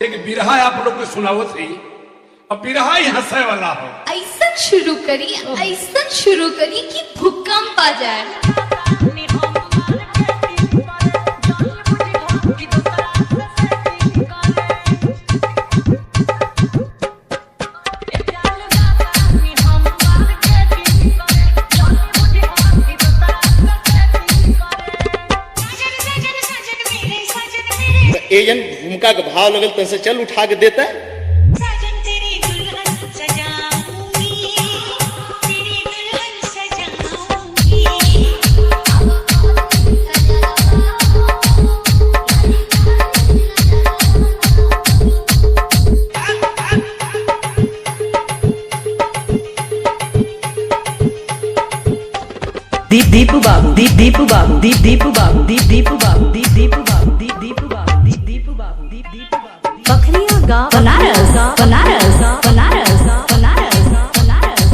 एक बिरहा आप लोग को सुनाओ थी और बिरहा ही हंसे वाला हो। ऐसा शुरू करी कि भूकंप आ जाए। एजन भूमिका के भाव लगल तन से चल उठा के देता दीपू बाबू दीपू बाबू दीपू बाबू दीपू बाबू दीपू बाबू दीपू बाबू दीपू बाबू बखरिया गा बनारस बनारस बनारस बनारस बनारस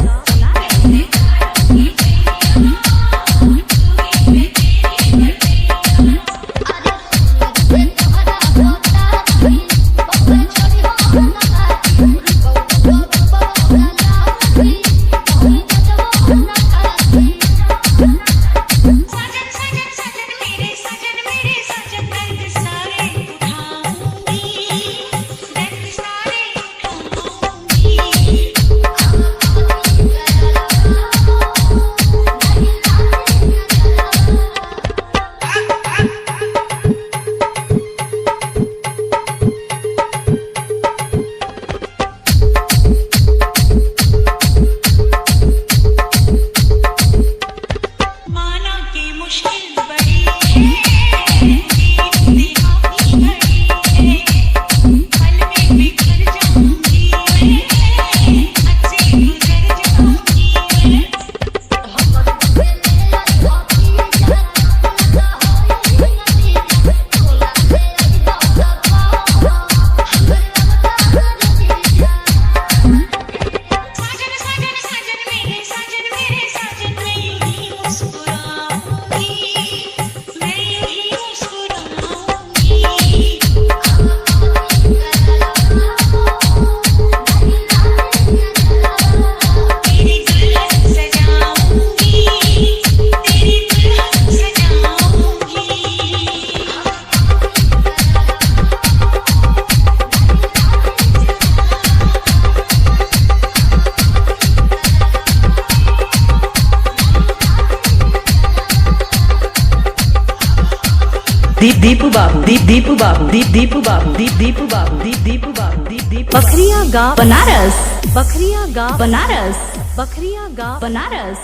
दीपू बाबू दीपू बाबू दीपू बाबू दीपू बाबू दीपू बाबू बखरिया गा बनारस बखरिया गा बनारस बखरिया गा बनारस।